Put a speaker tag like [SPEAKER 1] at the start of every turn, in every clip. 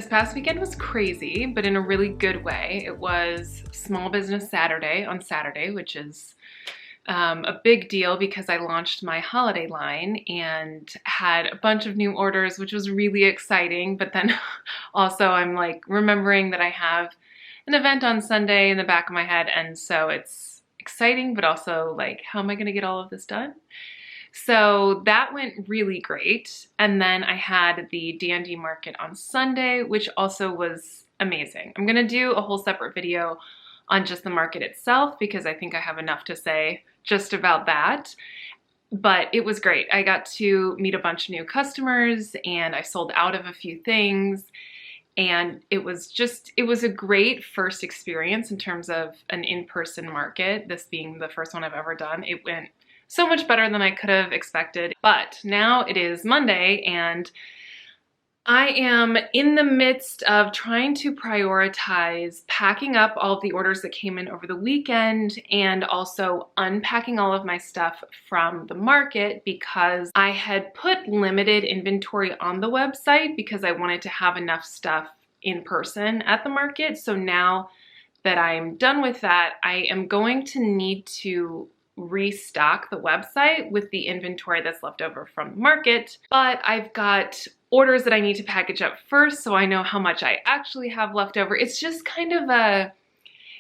[SPEAKER 1] This past weekend was crazy, but in a really good way. It was Small Business Saturday on Saturday, which is a big deal because I launched my holiday line and had a bunch of new orders, which was really exciting. But then also I'm like remembering that I have an event on Sunday in the back of my head. And so it's exciting, but also like, how am I going to get all of this done? So that went really great. And then I had the D&D market on Sunday, which also was amazing. I'm going to do a whole separate video on just the market itself because I think I have enough to say just about that. But it was great. I got to meet a bunch of new customers and I sold out of a few things. And it was a great first experience in terms of an in-person market, this being the first one I've ever done. It went so much better than I could have expected. But now it is Monday and I am in the midst of trying to prioritize packing up all of the orders that came in over the weekend and also unpacking all of my stuff from the market because I had put limited inventory on the website because I wanted to have enough stuff in person at the market. So now that I'm done with that, I am going to need to restock the website with the inventory that's left over from the market. But I've got orders that I need to package up first so I know how much I actually have left over. It's just kind of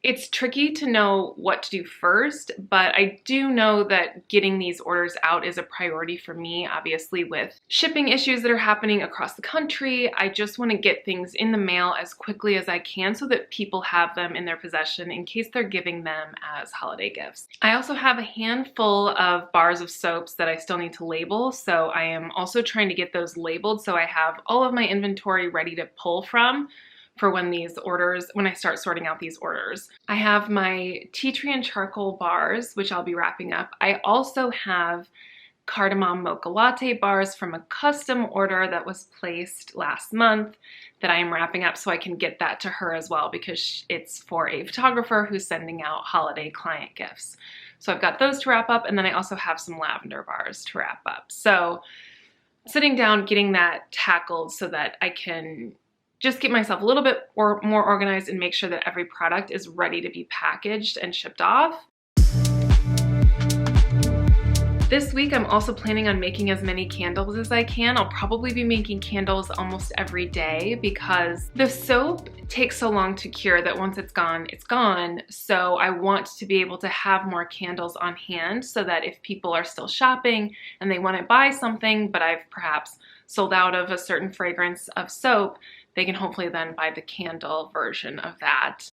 [SPEAKER 1] it's tricky to know what to do first, but I do know that getting these orders out is a priority for me, obviously with shipping issues that are happening across the country. I just want to get things in the mail as quickly as I can so that people have them in their possession in case they're giving them as holiday gifts. I also have a handful of bars of soaps that I still need to label, so I am also trying to get those labeled so I have all of my inventory ready to pull from for when I start sorting out these orders. I have my tea tree and charcoal bars, which I'll be wrapping up. I also have cardamom mocha latte bars from a custom order that was placed last month that I am wrapping up so I can get that to her as well because it's for a photographer who's sending out holiday client gifts. So I've got those to wrap up, and then I also have some lavender bars to wrap up. So sitting down, getting that tackled so that I can just get myself a little bit more organized and make sure that every product is ready to be packaged and shipped off. This week, I'm also planning on making as many candles as I can. I'll probably be making candles almost every day because the soap takes so long to cure that once it's gone, it's gone. So I want to be able to have more candles on hand so that if people are still shopping and they want to buy something, but I've perhaps sold out of a certain fragrance of soap, they can hopefully then buy the candle version of that.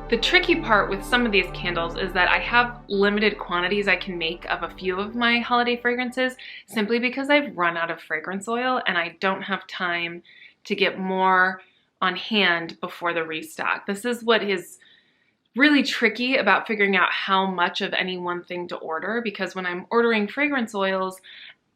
[SPEAKER 1] The tricky part with some of these candles is that I have limited quantities I can make of a few of my holiday fragrances simply because I've run out of fragrance oil and I don't have time to get more on hand before the restock. This is what is really tricky about figuring out how much of any one thing to order because when I'm ordering fragrance oils,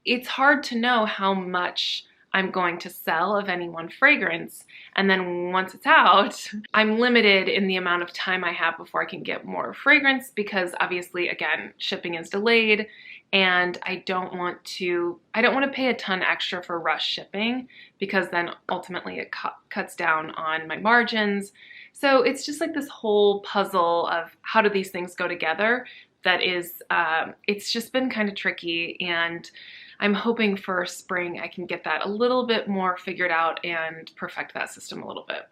[SPEAKER 1] it's hard to know how much I'm going to sell of any one fragrance. And then once it's out, I'm limited in the amount of time I have before I can get more fragrance because obviously, again, shipping is delayed and I don't want to pay a ton extra for rush shipping because then ultimately it cuts down on my margins. So it's just like this whole puzzle of how do these things go together that is, it's just been kind of tricky, and I'm hoping for spring I can get that a little bit more figured out and perfect that system a little bit.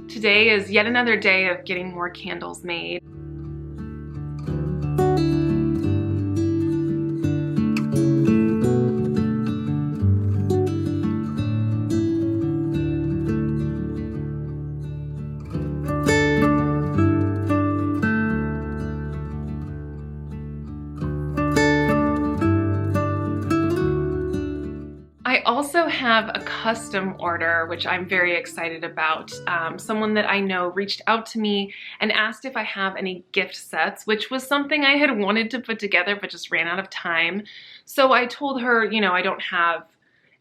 [SPEAKER 1] Today is yet another day of getting more candles made. have a custom order, which I'm very excited about. Someone that I know reached out to me and asked if I have any gift sets, which was something I had wanted to put together but just ran out of time. So I told her, you know, I don't have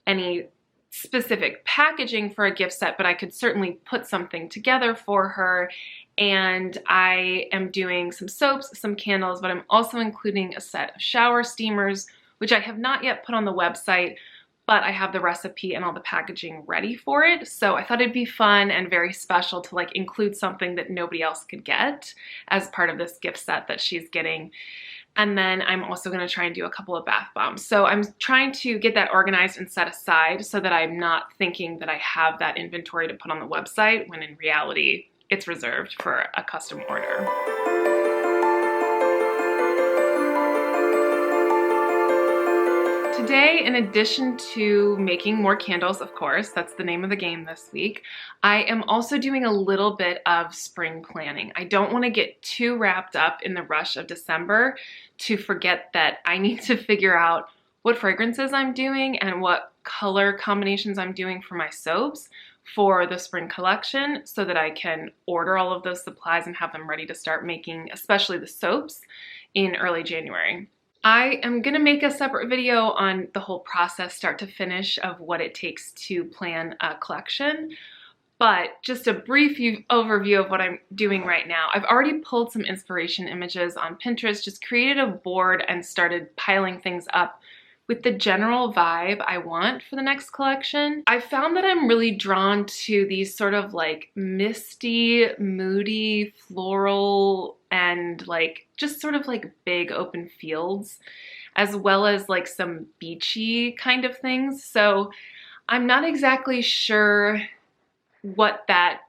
[SPEAKER 1] any specific packaging for a gift set, but I could certainly put something together for her. And I am doing some soaps, some candles, but I'm also including a set of shower steamers, which I have not yet put on the website, but I have the recipe and all the packaging ready for it. So I thought it'd be fun and very special to like include something that nobody else could get as part of this gift set that she's getting. And then I'm also gonna try and do a couple of bath bombs. So I'm trying to get that organized and set aside so that I'm not thinking that I have that inventory to put on the website when in reality it's reserved for a custom order. Today, in addition to making more candles, of course, that's the name of the game this week, I am also doing a little bit of spring planning. I don't want to get too wrapped up in the rush of December to forget that I need to figure out what fragrances I'm doing and what color combinations I'm doing for my soaps for the spring collection so that I can order all of those supplies and have them ready to start making, especially the soaps, in early January. I am gonna make a separate video on the whole process, start to finish, of what it takes to plan a collection. But just a brief overview of what I'm doing right now. I've already pulled some inspiration images on Pinterest, just created a board and started piling things up with the general vibe I want for the next collection. I found that I'm really drawn to these sort of like misty, moody, floral, and like just sort of like big open fields, as well as like some beachy kind of things. So I'm not exactly sure what that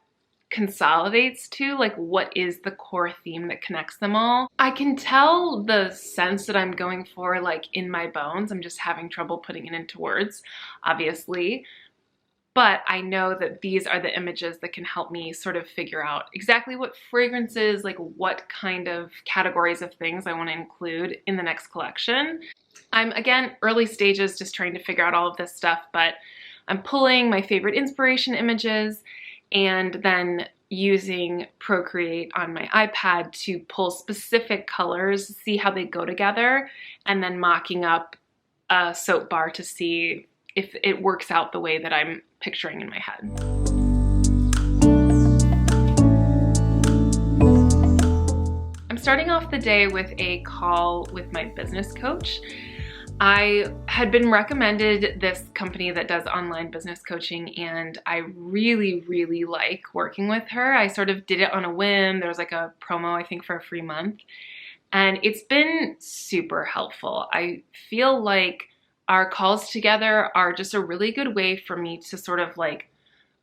[SPEAKER 1] consolidates to, like what is the core theme that connects them all. I can tell the sense that I'm going for like in my bones. I'm just having trouble putting it into words, obviously. But I know that these are the images that can help me sort of figure out exactly what fragrances, like what kind of categories of things I want to include in the next collection. I'm, again, early stages, just trying to figure out all of this stuff, but I'm pulling my favorite inspiration images and then using Procreate on my iPad to pull specific colors, see how they go together, and then mocking up a soap bar to see if it works out the way that I'm picturing in my head. I'm starting off the day with a call with my business coach. I had been recommended this company that does online business coaching, and I really, really like working with her. I sort of did it on a whim. There was like a promo, I think, for a free month, and it's been super helpful. I feel like our calls together are just a really good way for me to sort of like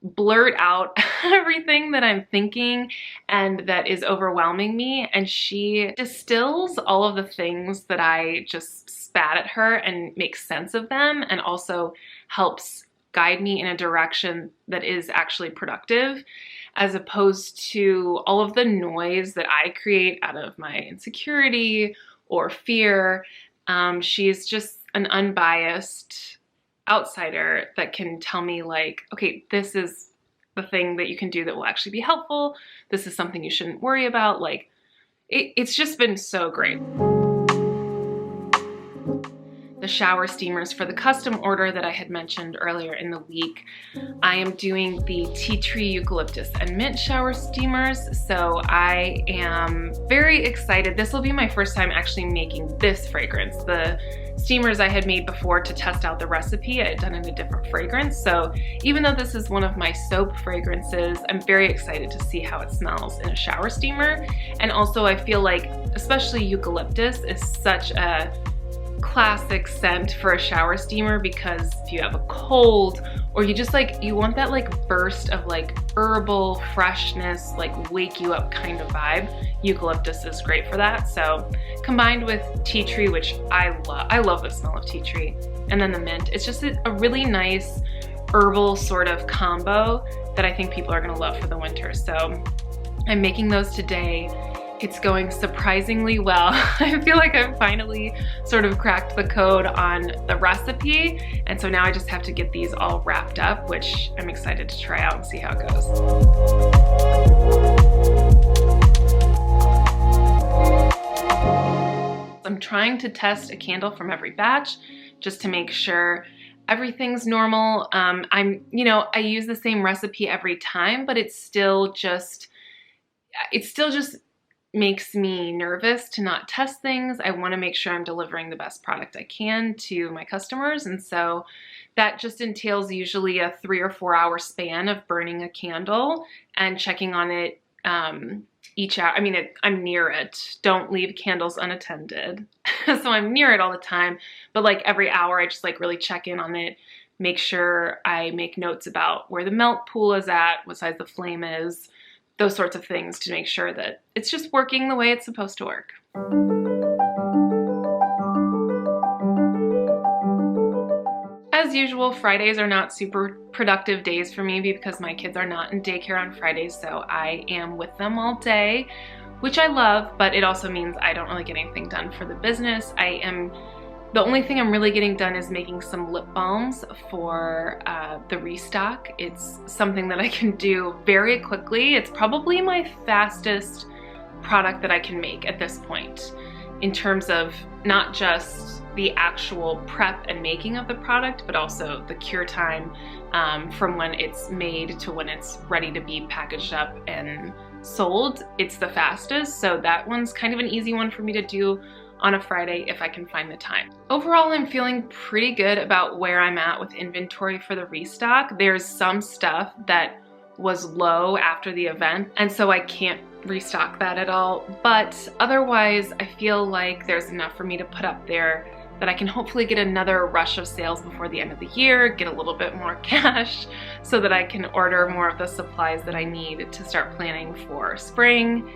[SPEAKER 1] blurt out everything that I'm thinking and that is overwhelming me. And she distills all of the things that I just spat at her and makes sense of them, and also helps guide me in a direction that is actually productive, as opposed to all of the noise that I create out of my insecurity or fear. She's just an unbiased outsider that can tell me like, okay, this is the thing that you can do that will actually be helpful. This is something you shouldn't worry about. Like, it's just been so great. The shower steamers for the custom order that I had mentioned earlier in the week, I am doing the tea tree, eucalyptus, and mint shower steamers. So I am very excited. This will be my first time actually making this fragrance. The steamers I had made before to test out the recipe, I had done in a different fragrance. So even though this is one of my soap fragrances, I'm very excited to see how it smells in a shower steamer. And also I feel like, especially eucalyptus is such a classic scent for a shower steamer, because if you have a cold or you just like, you want that like burst of like herbal freshness, like wake you up kind of vibe, eucalyptus is great for that. So combined with tea tree, which I love the smell of tea tree, and then the mint, it's just a really nice herbal sort of combo that I think people are gonna love for the winter. So I'm making those today. It's going surprisingly well. I feel like I've finally sort of cracked the code on the recipe, and so now I just have to get these all wrapped up, which I'm excited to try out and see how it goes. I'm trying to test a candle from every batch just to make sure everything's normal. I use the same recipe every time, but it still just makes me nervous to not test things. I want to make sure I'm delivering the best product I can to my customers, and so that just entails usually a 3 or 4 hour span of burning a candle and checking on it each hour. I mean, I'm near it. Don't leave candles unattended. So I'm near it all the time, but like every hour I just like really check in on it, make sure I make notes about where the melt pool is at, what size the flame is, those sorts of things to make sure that it's just working the way it's supposed to work. As usual, Fridays are not super productive days for me because my kids are not in daycare on Fridays, so I am with them all day, which I love, but it also means I don't really get anything done for the business. The only thing I'm really getting done is making some lip balms for the restock. It's something that I can do very quickly. It's probably my fastest product that I can make at this point in terms of not just the actual prep and making of the product, but also the cure time from when it's made to when it's ready to be packaged up and sold. It's the fastest, so that one's kind of an easy one for me to do on a Friday if I can find the time. Overall, I'm feeling pretty good about where I'm at with inventory for the restock. There's some stuff that was low after the event, and so I can't restock that at all, but otherwise I feel like there's enough for me to put up there that I can hopefully get another rush of sales before the end of the year, get a little bit more cash so that I can order more of the supplies that I need to start planning for spring.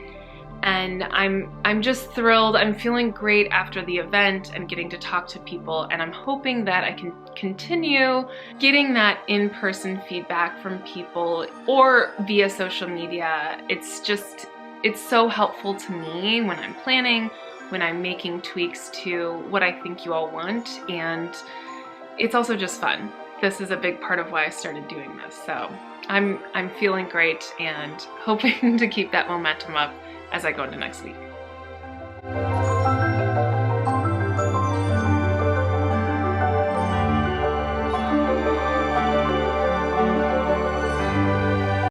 [SPEAKER 1] And I'm just thrilled. I'm feeling great after the event and getting to talk to people, and I'm hoping that I can continue getting that in-person feedback from people or via social media. It's so helpful to me when I'm planning, when I'm making tweaks to what I think you all want, and it's also just fun. This is a big part of why I started doing this, so I'm feeling great and hoping to keep that momentum up as I go into next week.